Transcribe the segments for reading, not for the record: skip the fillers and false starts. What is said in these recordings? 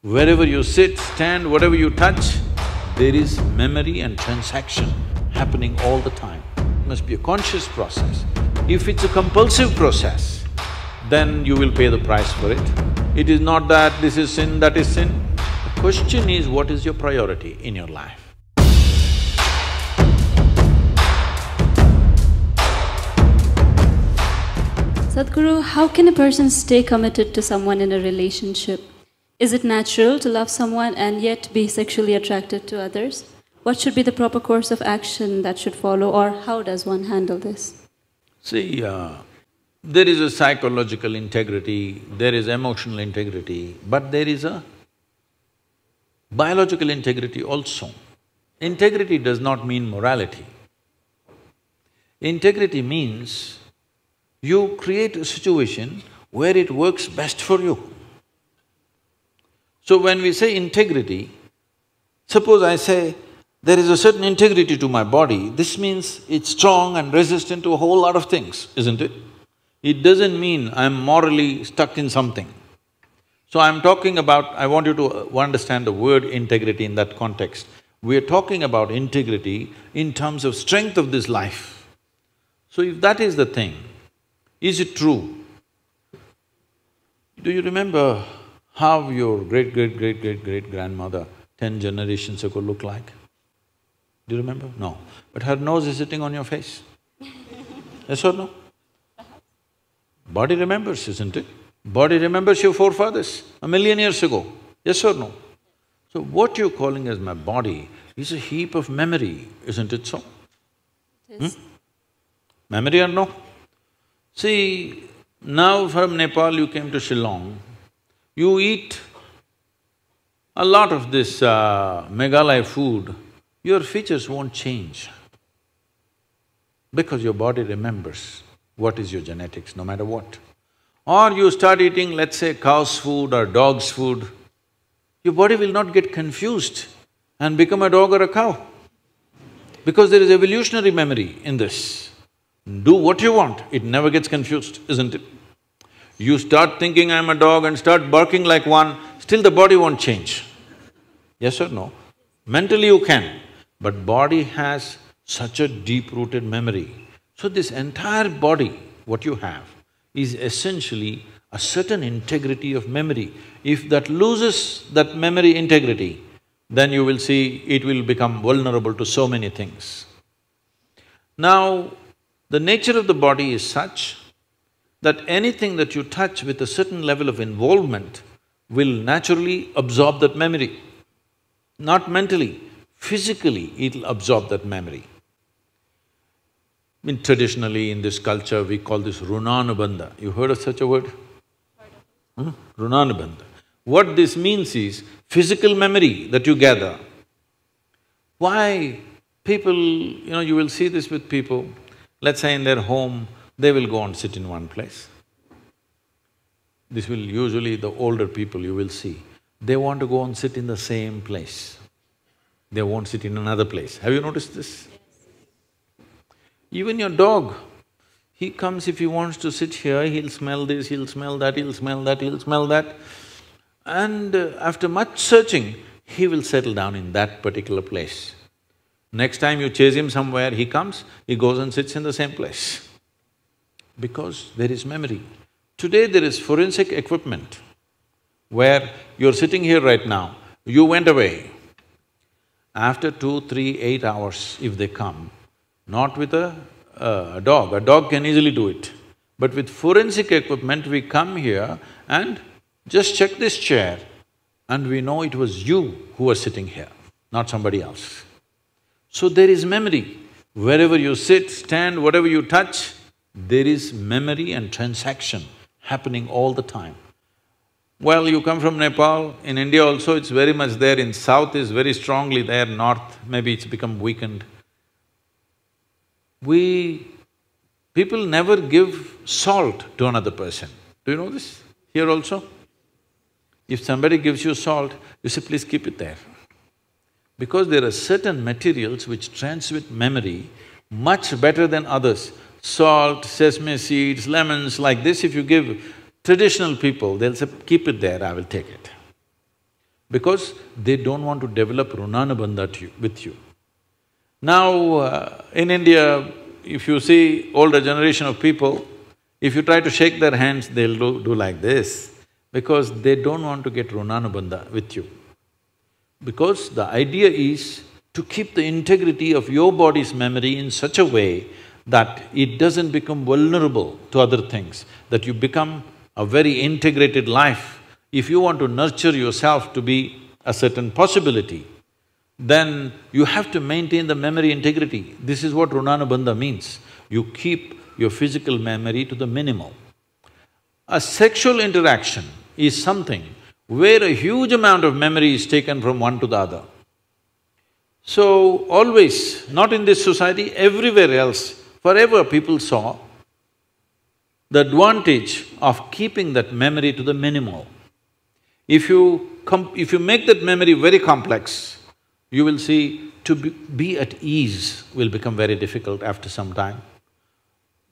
Wherever you sit, stand, whatever you touch, there is memory and transaction happening all the time. It must be a conscious process. If it's a compulsive process, then you will pay the price for it. It is not that this is sin, that is sin. The question is, what is your priority in your life? Sadhguru, how can a person stay committed to someone in a relationship? Is it natural to love someone and yet be sexually attracted to others? What should be the proper course of action that should follow, or how does one handle this? See, there is a psychological integrity, there is emotional integrity, but there is a biological integrity also. Integrity does not mean morality. Integrity means you create a situation where it works best for you. So when we say integrity, suppose I say, there is a certain integrity to my body, this means it's strong and resistant to a whole lot of things, isn't it? It doesn't mean I'm morally stuck in something. So I'm talking about… I want you to understand the word integrity in that context. We're talking about integrity in terms of strength of this life. So if that is the thing, is it true? Do you remember how your great-great-great-great-great-grandmother 10 generations ago looked like? Do you remember? No. But her nose is sitting on your face. Yes or no? Body remembers, isn't it? Body remembers your forefathers 1,000,000 years ago. Yes or no? So what you're calling as my body is a heap of memory, isn't it so? It is. Memory or no? See, now from Nepal you came to Shillong, you eat a lot of this Meghalaya food, your features won't change because your body remembers what is your genetics, no matter what. Or you start eating, let's say, cow's food or dog's food, your body will not get confused and become a dog or a cow because there is evolutionary memory in this. Do what you want, it never gets confused, isn't it? You start thinking I'm a dog and start barking like one, still the body won't change. Yes or no? Mentally you can, but body has such a deep-rooted memory. So this entire body, what you have, is essentially a certain integrity of memory. If that loses that memory integrity, then you will see it will become vulnerable to so many things. Now, the nature of the body is such that anything that you touch with a certain level of involvement will naturally absorb that memory. Not mentally, physically it'll absorb that memory. Traditionally in this culture we call this Runanubandha. You heard of such a word? Runanubandha. What this means is physical memory that you gather. Why people… you will see this with people, let's say in their home, they will go and sit in one place. This will usually the older people you will see, they want to go and sit in the same place. They won't sit in another place. Have you noticed this? Even your dog, he comes, if he wants to sit here, he'll smell this, he'll smell that, he'll smell that, he'll smell that. And after much searching, he will settle down in that particular place. Next time you chase him somewhere, he comes, he goes and sits in the same place. Because there is memory. Today there is forensic equipment where you're sitting here right now, you went away. After 2, 3, 8 hours, if they come, not with a dog can easily do it. But with forensic equipment, we come here and just check this chair and we know it was you who was sitting here, not somebody else. So there is memory. Wherever you sit, stand, whatever you touch, there is memory and transaction happening all the time. Well, you come from Nepal, in India also it's very much there, in south is very strongly there, north maybe it's become weakened. People never give salt to another person. Do you know this? Here also? If somebody gives you salt, you say, please keep it there. Because there are certain materials which transmit memory much better than others. Salt, sesame seeds, lemons, like this if you give traditional people, they'll say, keep it there, I will take it. because they don't want to develop Runanubandha with you. Now, in India, if you see older generation of people, if you try to shake their hands, they'll do like this, because they don't want to get Runanubandha with you. Because the idea is to keep the integrity of your body's memory in such a way that it doesn't become vulnerable to other things, that you become a very integrated life. If you want to nurture yourself to be a certain possibility, then you have to maintain the memory integrity. This is what Runanubandha means. You keep your physical memory to the minimal. A sexual interaction is something where a huge amount of memory is taken from one to the other. So, always, not in this society, everywhere else, forever people saw the advantage of keeping that memory to the minimal. If you make that memory very complex, you will see to be at ease will become very difficult after some time.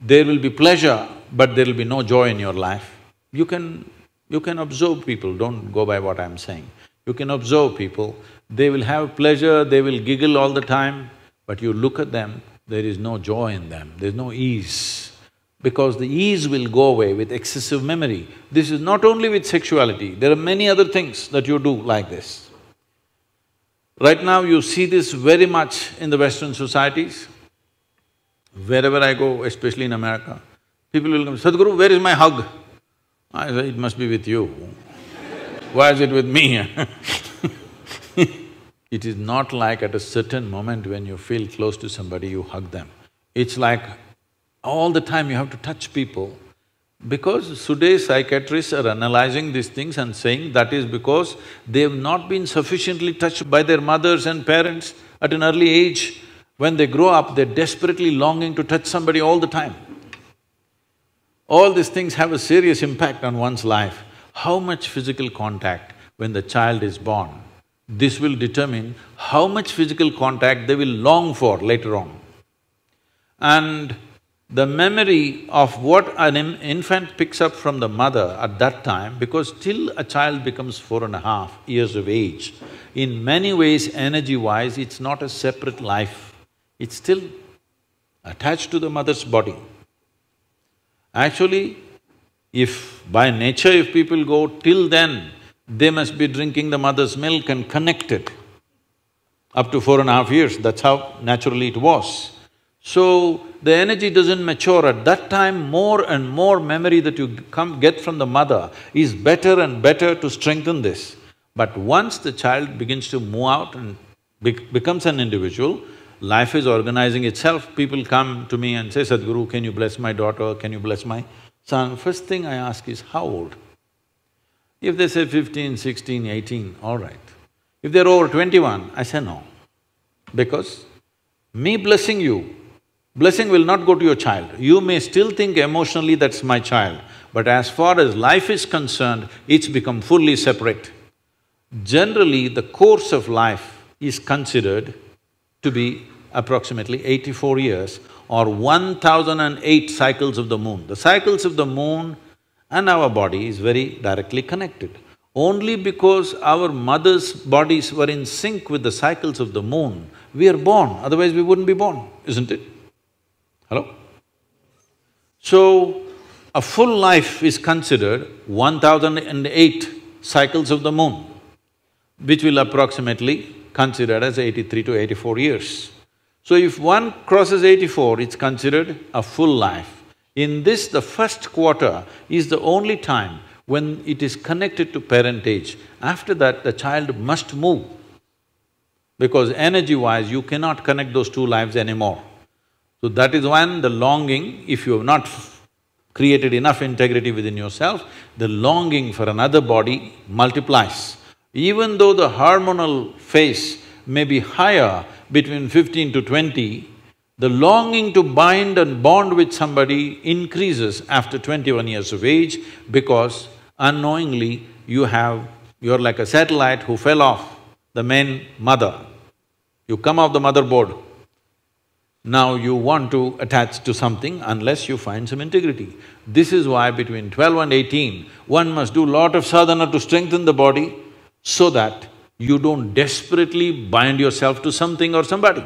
There will be pleasure, but there will be no joy in your life. You can observe people, don't go by what I'm saying. You can observe people, they will have pleasure, they will giggle all the time, but you look at them, there is no joy in them, there's no ease. Because the ease will go away with excessive memory. This is not only with sexuality, there are many other things that you do like this. Right now you see this very much in the Western societies. Wherever I go, especially in America, people will come, Sadhguru, where is my hug? I say, it must be with you. Why is it with me? It is not like at a certain moment when you feel close to somebody, you hug them. It's like all the time you have to touch people. Because today's psychiatrists are analyzing these things and saying that is because they have not been sufficiently touched by their mothers and parents at an early age. When they grow up, they're desperately longing to touch somebody all the time. All these things have a serious impact on one's life. How much physical contact when the child is born, this will determine how much physical contact they will long for later on. And the memory of what an infant picks up from the mother at that time, because till a child becomes 4.5 years of age, in many ways, energy-wise, it's not a separate life, it's still attached to the mother's body. Actually, if by nature if people go till then, they must be drinking the mother's milk and connected up to 4.5 years, that's how naturally it was. So, the energy doesn't mature. At that time, more and more memory that you get from the mother is better and better to strengthen this. But once the child begins to move out and becomes an individual, life is organizing itself. People come to me and say, Sadhguru, can you bless my daughter, can you bless my son? First thing I ask is, how old? If they say 15, 16, 18, all right. If they're over 21, I say no. Because me blessing you, blessing will not go to your child. You may still think emotionally that's my child, but as far as life is concerned, it's become fully separate. Generally, the course of life is considered to be approximately 84 years or 1008 cycles of the moon. The cycles of the moon and our body is very directly connected. Only because our mother's bodies were in sync with the cycles of the moon, we are born, otherwise we wouldn't be born, isn't it? Hello? So, a full life is considered 1008 cycles of the moon, which will approximately considered as 83 to 84 years. So if one crosses 84, it's considered a full life. In this, the first quarter is the only time when it is connected to parentage. After that, the child must move, because energy-wise, you cannot connect those two lives anymore. So that is when the longing, if you have not created enough integrity within yourself, the longing for another body multiplies. Even though the hormonal phase may be higher between 15 to 20, the longing to bind and bond with somebody increases after 21 years of age, because unknowingly you're like a satellite who fell off the main mother. You come off the motherboard. Now you want to attach to something unless you find some integrity. This is why between 12 and 18, one must do lot of sadhana to strengthen the body so that You don't desperately bind yourself to something or somebody.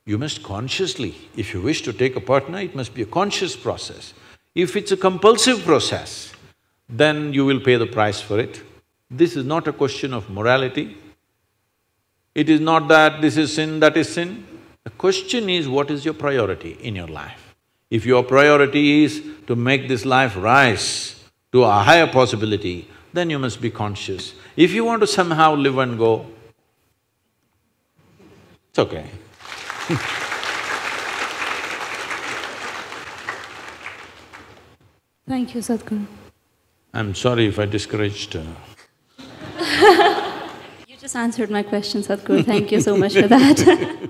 You must consciously, if you wish to take a partner, it must be a conscious process. If it's a compulsive process, then you will pay the price for it. This is not a question of morality. It is not that this is sin, that is sin. The question is, what is your priority in your life? If your priority is to make this life rise to a higher possibility, then you must be conscious. If you want to somehow live and go, it's okay. Thank you, Sadhguru. I'm sorry if I discouraged… You just answered my question, Sadhguru. Thank you so much for that.